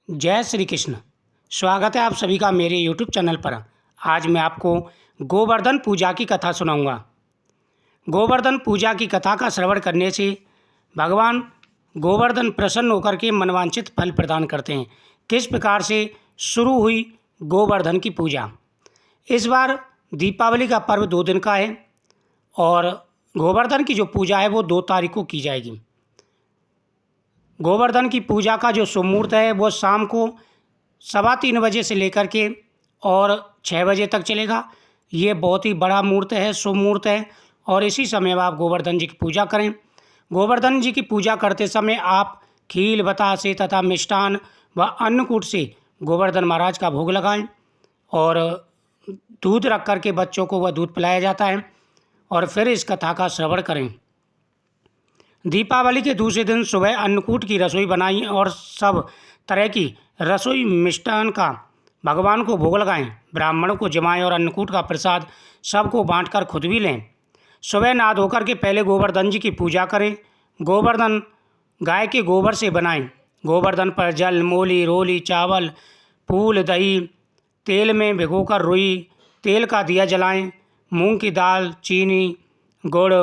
जय श्री कृष्ण। स्वागत है आप सभी का मेरे YouTube चैनल पर। आज मैं आपको गोवर्धन पूजा की कथा सुनाऊंगा। गोवर्धन पूजा की कथा का श्रवण करने से भगवान गोवर्धन प्रसन्न होकर के मनवांछित फल प्रदान करते हैं। किस प्रकार से शुरू हुई गोवर्धन की पूजा। इस बार दीपावली का पर्व 2 दिन का है और गोवर्धन की जो पूजा है वो 2 तारीख को की जाएगी। गोवर्धन की पूजा का जो शुभ मुहूर्त है वो शाम को 3:15 बजे से लेकर के और 6 बजे तक चलेगा। ये बहुत ही बड़ा मुहूर्त है, शुभ मुहूर्त है और इसी समय आप गोवर्धन जी की पूजा करें। गोवर्धन जी की पूजा करते समय आप खील बतासे तथा मिष्ठान व अन्नकूट से गोवर्धन महाराज का भोग लगाएं और दूध रख करके बच्चों को वह दूध पिलाया जाता है और फिर इस कथा का श्रवण करें। दीपावली के दूसरे दिन सुबह अन्नकूट की रसोई बनाई और सब तरह की रसोई मिष्ठान का भगवान को भोग लगाएं। ब्राह्मणों को जमाएं और अन्नकूट का प्रसाद सबको बांटकर खुद भी लें। सुबह नहा धोकर के पहले गोवर्धन जी की पूजा करें। गोवर्धन गाय के गोबर से बनाएं। गोवर्धन पर जल, मूली, रोली, चावल, फूल, दही, तेल में भिगोकर रुई तेल का दिया जलाएं। मूंग की दाल, चीनी, गुड़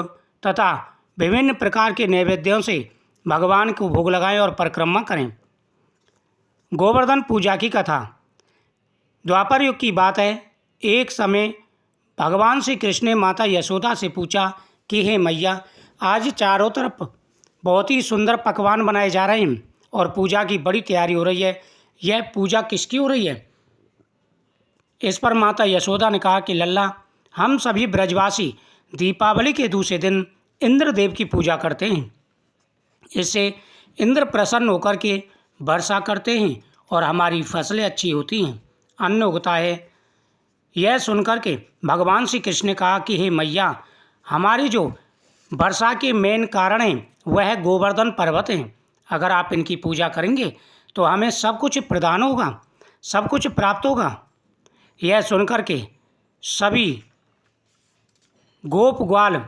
तथा विभिन्न प्रकार के नैवेद्यों से भगवान को भोग लगाएं और परिक्रमा करें। गोवर्धन पूजा की कथा। द्वापर युग की बात है। एक समय भगवान श्री कृष्ण ने माता यशोदा से पूछा कि हे मैया, आज चारों तरफ बहुत ही सुंदर पकवान बनाए जा रहे हैं और पूजा की बड़ी तैयारी हो रही है। यह पूजा किसकी हो रही है? इस पर माता यशोदा ने कहा कि लल्ला, हम सभी ब्रजवासी दीपावली के दूसरे दिन इंद्रदेव की पूजा करते हैं। इससे इंद्र प्रसन्न होकर के वर्षा करते हैं और हमारी फसलें अच्छी होती हैं, अन्न उगता है। यह सुनकर के भगवान श्री कृष्ण ने कहा कि हे मैया, हमारी जो वर्षा के मेन कारण हैं वह है गोवर्धन पर्वत हैं। अगर आप इनकी पूजा करेंगे तो हमें सब कुछ प्रदान होगा, सब कुछ प्राप्त होगा। यह सुनकर के सभी गोप ग्वाल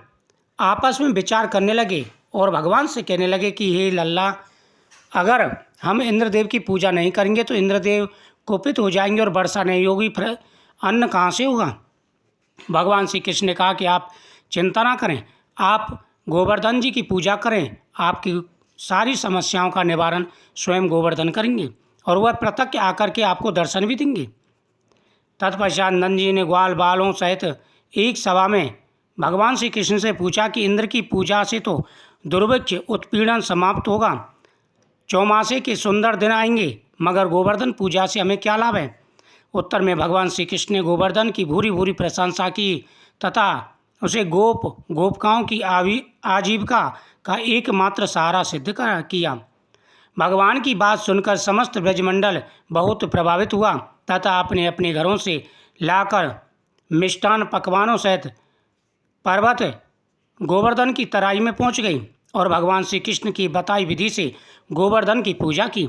आपस में विचार करने लगे और भगवान से कहने लगे कि हे लल्ला, अगर हम इंद्रदेव की पूजा नहीं करेंगे तो इंद्रदेव कुपित हो जाएंगे और वर्षा नहीं होगी, फिर अन्न कहाँ से होगा। भगवान श्री कृष्ण ने कहा कि आप चिंता ना करें, आप गोवर्धन जी की पूजा करें, आपकी सारी समस्याओं का निवारण स्वयं गोवर्धन करेंगे और वह प्रत्यक्ष आकर के आपको दर्शन भी देंगे। तत्पश्चात नंद जी ने ग्वाल बालों सहित एक सभा में भगवान श्री कृष्ण से पूछा कि इंद्र की पूजा से तो दुर्भिक्ष उत्पीड़न समाप्त होगा, चौमासे के सुंदर दिन आएंगे, मगर गोवर्धन पूजा से हमें क्या लाभ है? उत्तर में भगवान श्री कृष्ण ने गोवर्धन की भूरी भूरी प्रशंसा की तथा उसे गोपिकाओं की आजीविका का एकमात्र सहारा सिद्ध किया। भगवान की बात सुनकर समस्त ब्रजमंडल बहुत प्रभावित हुआ तथा अपने अपने घरों से लाकर मिष्ठान पकवानों सहित पर्वत गोवर्धन की तराई में पहुंच गई और भगवान श्री कृष्ण की बताई विधि से गोवर्धन की पूजा की।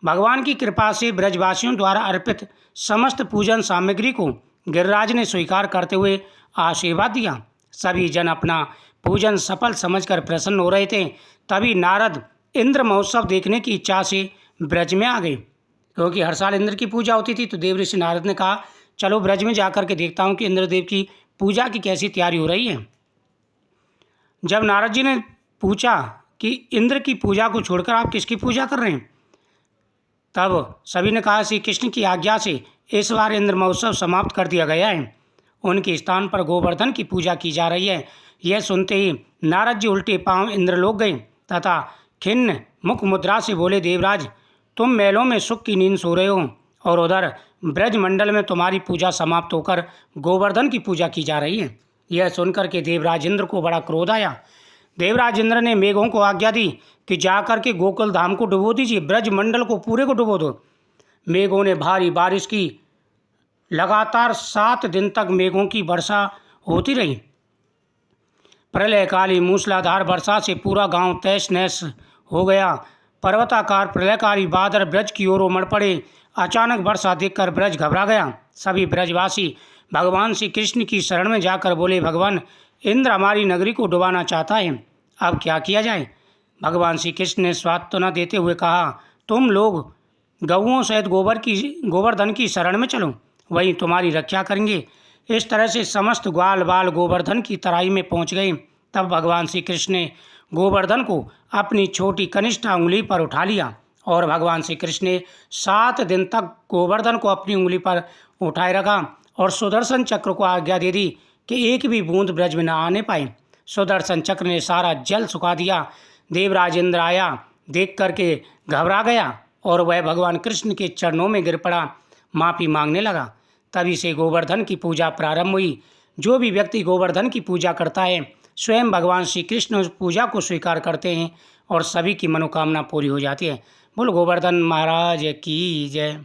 भगवान की कृपा से ब्रजवासियों द्वारा अर्पित समस्त पूजन सामग्री को गिरिराज ने स्वीकार करते हुए आशीर्वाद दिया। सभी जन अपना पूजन सफल समझकर प्रसन्न हो रहे थे। तभी नारद इंद्र महोत्सव देखने की इच्छा से ब्रज में आ गए। क्योंकि हर साल इंद्र की पूजा होती थी तो देव ऋषि नारद ने कहा, चलो ब्रज में जाकर के देखता हूँ कि इंद्रदेव की पूजा की कैसी तैयारी हो रही है। जब नारद जी ने पूछा कि इंद्र की पूजा को छोड़कर आप किसकी पूजा कर रहे हैं, तब सभी ने कहा श्री कृष्ण की आज्ञा से इस बार इंद्र महोत्सव समाप्त कर दिया गया है, उनके स्थान पर गोवर्धन की पूजा की जा रही है। यह सुनते ही नारद जी उल्टे पांव इंद्रलोक गए तथा खिन्न मुख मुद्रा से बोले, देवराज, तुम महलों में सुख की नींद सो रहे हो और उधर ब्रजमंडल में तुम्हारी पूजा समाप्त होकर गोवर्धन की पूजा की जा रही है। यह सुनकर के देवराज इंद्र को बड़ा क्रोध आया। देवराज इंद्र ने मेघों को आज्ञा दी कि जाकर के गोकुल धाम को डुबो दीजिए, ब्रजमंडल को पूरे को डुबो दो। मेघों ने भारी बारिश की। लगातार 7 दिन तक मेघों की वर्षा होती रही। प्रलयकाली मूसलाधार वर्षा से पूरा गांव तहस नहस हो गया। पर्वताकार प्रलयकारी बादल ब्रज की ओर उमड़ पड़े। अचानक वर्षा देखकर ब्रज घबरा गया। सभी ब्रजवासी भगवान श्री कृष्ण की शरण में जाकर बोले, भगवान, इंद्र हमारी नगरी को डुबाना चाहता है, अब क्या किया जाए? भगवान श्री कृष्ण ने सांत्वना देते हुए कहा, तुम लोग गऊओं सहित गोवर्धन की शरण में चलो, वही तुम्हारी रक्षा करेंगे। इस तरह से समस्त ग्वाल बाल गोवर्धन की तराई में पहुंच गए। तब भगवान श्री कृष्ण ने गोवर्धन को अपनी छोटी कनिष्ठ उंगली पर उठा लिया और भगवान श्री कृष्ण ने 7 दिन तक गोवर्धन को अपनी उंगली पर उठाए रखा और सुदर्शन चक्र को आज्ञा दे दी कि एक भी बूंद ब्रज में न आने पाए। सुदर्शन चक्र ने सारा जल सुखा दिया। देवराज इंद्र आया, देख करके घबरा गया और वह भगवान कृष्ण के चरणों में गिर पड़ा, माफ़ी मांगने लगा। तभी से गोवर्धन की पूजा प्रारंभ हुई। जो भी व्यक्ति गोवर्धन की पूजा करता है, स्वयं भगवान श्री कृष्ण उस पूजा को स्वीकार करते हैं और सभी की मनोकामना पूरी हो जाती है। बोलो गोवर्धन महाराज की जय।